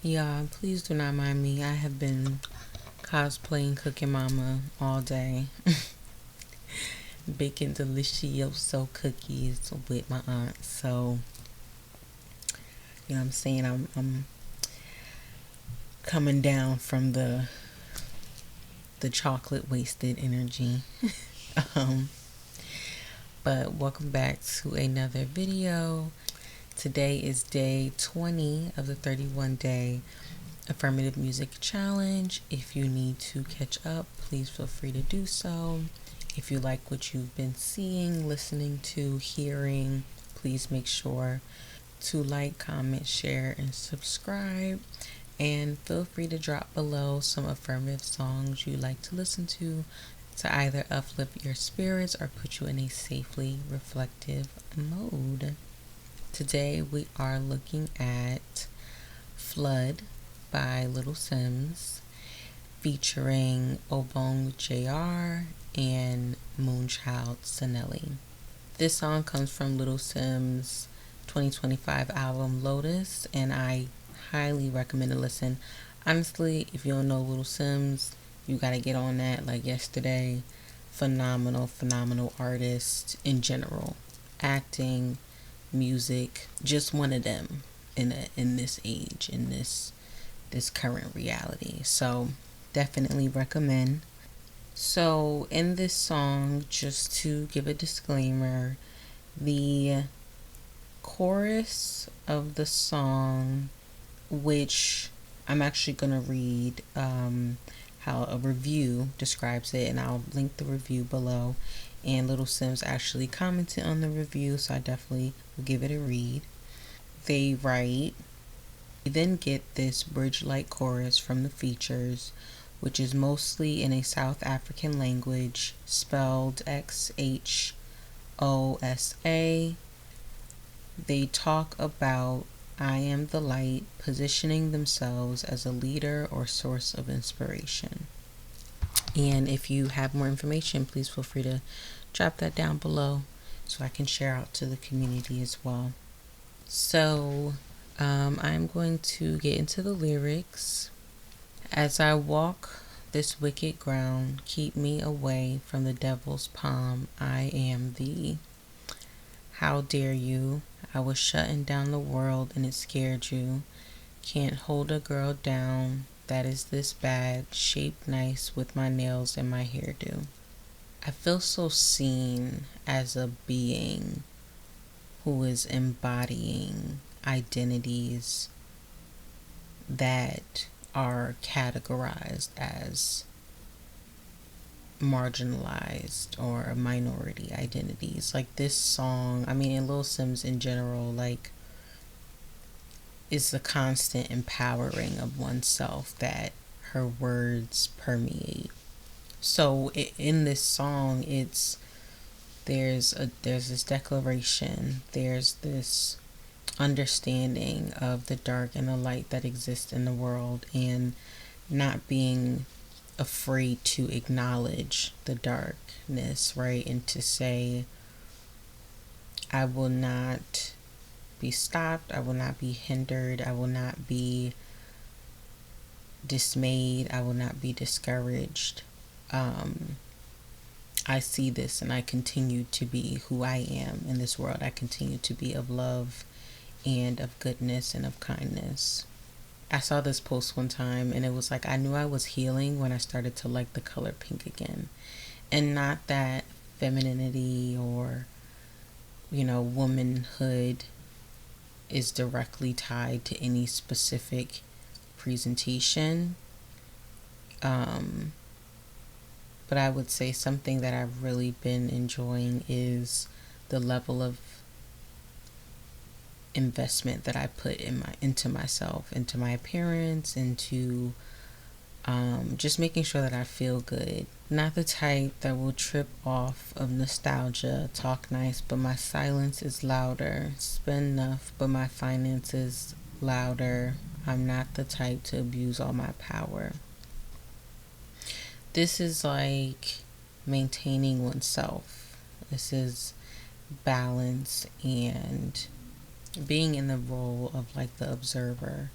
Yeah, please do not mind me. I have been cosplaying Cooking Mama all day, baking delicioso cookies with my aunt. So, you know what I'm saying? I'm coming down from the chocolate wasted energy. um, but welcome back to another video. Today is day 20 of the 31 day affirmative music challenge. If you need to catch up, please feel free to do so. If you like what you've been seeing, listening to, hearing, please make sure to like, comment, share, and subscribe. And feel free to drop below some affirmative songs you like to listen to either uplift your spirits or put you in a safely reflective mode. Today we are looking at Flood by Little Simz featuring Obong JR and Moonchild Sanelli. This song comes from Little Simz' 2025 album Lotus, and I highly recommend a listen. Honestly, if you don't know Little Simz, you gotta get on that like yesterday. Phenomenal artist in general. Acting, music, just one of them in this age, in this current reality. So definitely recommend. So in this song, just to give a disclaimer, the chorus of the song, which I'm actually gonna read how a review describes it, and I'll link the review below. And Little Simz actually commented on the review, so I definitely will give it a read. They write, we then get this bridge-like chorus from the features, which is mostly in a South African language spelled XHOSA. They talk about I am the light, positioning themselves as a leader or source of inspiration. And if you have more information, please feel free to drop that down below so I can share out to the community as well. So I'm going to get into the lyrics. As I walk this wicked ground, keep me away from the devil's palm. I am thee. How dare you? I was shutting down the world and it scared you. Can't hold a girl down. That is this bad, shaped nice with my nails and my hairdo. I feel so seen as a being who is embodying identities that are categorized as marginalized or minority identities. Like this song, I mean, in Lil Simz in general, like, is the constant empowering of oneself that her words permeate. So in this song, there's this declaration, there's this understanding of the dark and the light that exists in the world, and not being afraid to acknowledge the darkness, right? And to say, I will not be stopped, I will not be hindered, I will not be dismayed, I will not be discouraged. I see this and I continue to be who I am in this world. I continue to be of love and of goodness and of kindness. I saw this post one time and it was like, I knew I was healing when I started to like the color pink again. And not that femininity or, womanhood is directly tied to any specific presentation. But I would say something that I've really been enjoying is the level of investment that I put into myself, into my appearance, into just making sure that I feel good. Not the type that will trip off of nostalgia, talk nice, but my silence is louder, spend enough, but my finances louder. I'm not the type to abuse all my power. This is like maintaining oneself. This is balance and being in the role of like the observer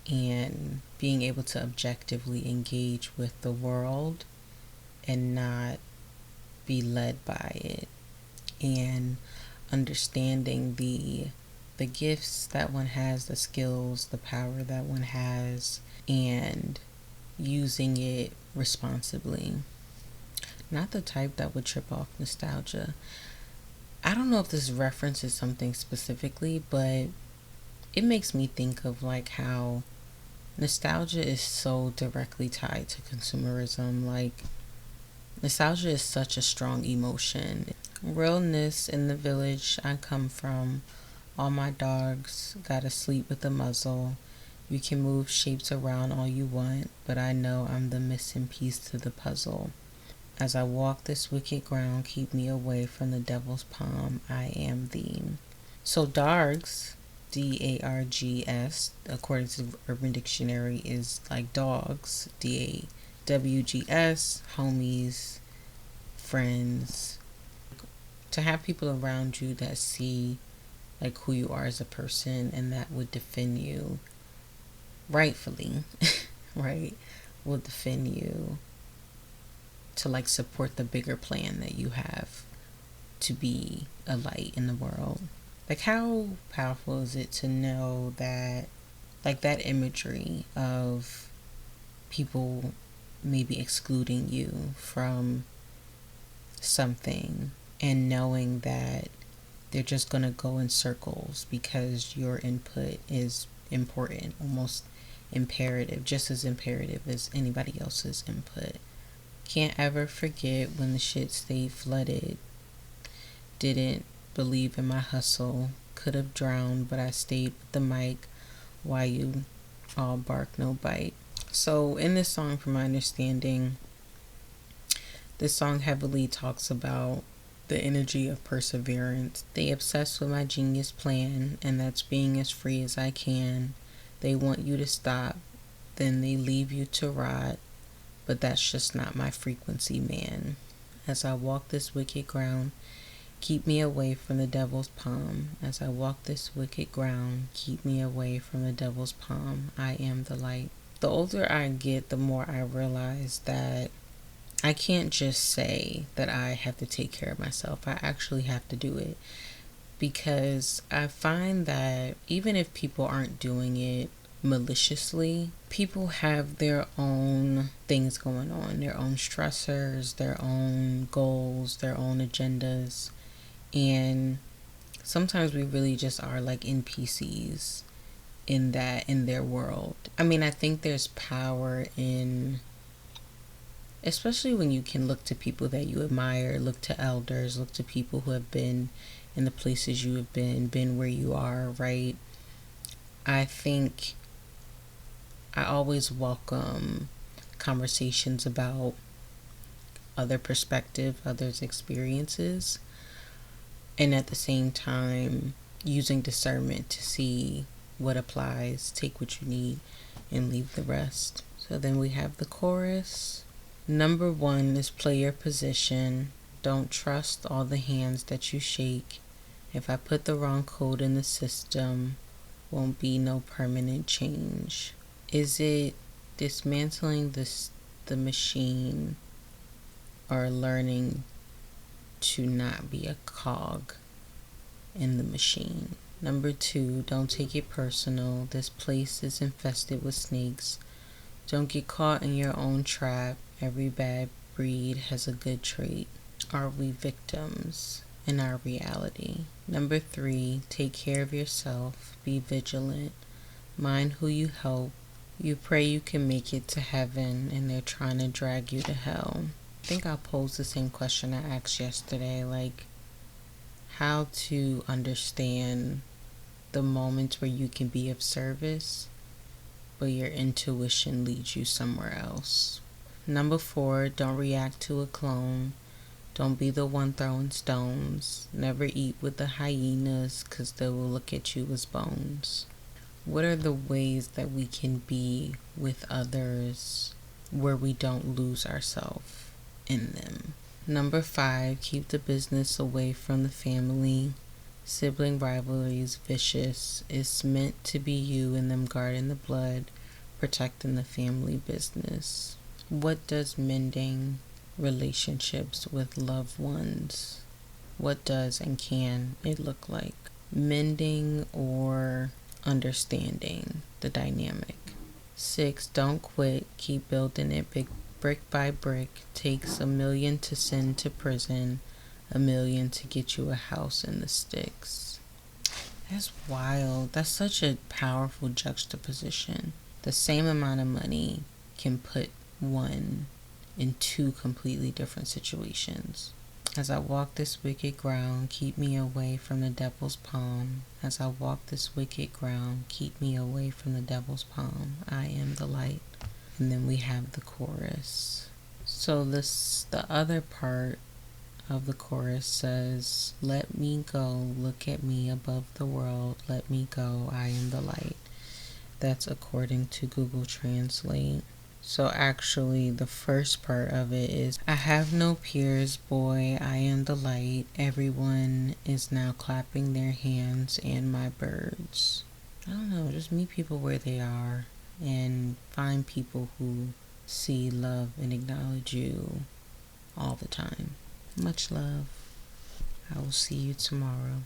and being able to objectively engage with the world and not be led by it, and understanding the gifts that one has, the skills, the power that one has, and using it responsibly. Not the type that would trip off nostalgia. I don't know if this references something specifically, but it makes me think of like how nostalgia is so directly tied to consumerism. Like, nostalgia is such a strong emotion. Realness in the village I come from. All my dogs gotta sleep with a muzzle. You can move shapes around all you want, but I know I'm the missing piece to the puzzle. As I walk this wicked ground, keep me away from the devil's palm. I am thee. So Dargs, Dargs, according to the Urban Dictionary, is like dogs, Dawgs, homies, friends. To have people around you that see like who you are as a person and that would defend you rightfully, right? Will defend you to like support the bigger plan that you have to be a light in the world. Like, how powerful is it to know that, like, that imagery of people maybe excluding you from something and knowing that they're just going to go in circles because your input is important, almost imperative, just as imperative as anybody else's input. Can't ever forget when the shit stayed flooded. Didn't believe in my hustle. Could have drowned, but I stayed with the mic. Why you all bark, no bite. So in this song, from my understanding, this song heavily talks about the energy of perseverance. They obsess with my genius plan, and that's being as free as I can. They want you to stop, then they leave you to rot, but that's just not my frequency, man. As I walk this wicked ground, keep me away from the devil's palm. As I walk this wicked ground, keep me away from the devil's palm. I am the light. The older I get, the more I realize that I can't just say that I have to take care of myself. I actually have to do it, because I find that even if people aren't doing it maliciously, people have their own things going on, their own stressors, their own goals, their own agendas. And sometimes we really just are like NPCs in their world. I mean, I think there's power in, especially when you can look to people that you admire, look to elders, look to people who have been in the places you have been where you are, right? I think I always welcome conversations about other perspective, others' experiences, and at the same time using discernment to see what applies, take what you need, and leave the rest. So then we have the chorus. Number 1 is play your position. Don't trust all the hands that you shake. If I put the wrong code in the system, won't be no permanent change. Is it dismantling the machine, or learning to not be a cog in the machine? Number 2, don't take it personal. This place is infested with snakes. Don't get caught in your own trap. Every bad breed has a good trait. Are we victims in our reality? Number 3, take care of yourself. Be vigilant. Mind who you help. You pray you can make it to heaven, and they're trying to drag you to hell. I think I'll pose the same question I asked yesterday, like how to understand the moments where you can be of service, but your intuition leads you somewhere else. Number 4, don't react to a clone. Don't be the one throwing stones. Never eat with the hyenas, 'cause they will look at you as bones. What are the ways that we can be with others where we don't lose ourselves in them? Number 5, keep the business away from the family. Sibling rivalry is vicious. It's meant to be you and them guarding the blood. protecting the family business. What does mending relationships with loved ones, what does and can it look like? Mending or understanding the dynamic. 6, don't quit. Keep building it brick by brick. Takes 1,000,000 to send to prison, 1,000,000 to get you a house in the sticks. That's wild. That's such a powerful juxtaposition. The same amount of money can put one in two completely different situations. As I walk this wicked ground, keep me away from the devil's palm. As I walk this wicked ground, keep me away from the devil's palm. I am the light. And then we have the chorus. So the other part of the chorus says, let me go, look at me above the world, let me go, I am the light. That's according to Google Translate. So actually the first part of it is, I have no peers, boy, I am the light. Everyone is now clapping their hands and my birds. I don't know, just meet people where they are and find people who see, love, and acknowledge you all the time. Much love. I will see you tomorrow.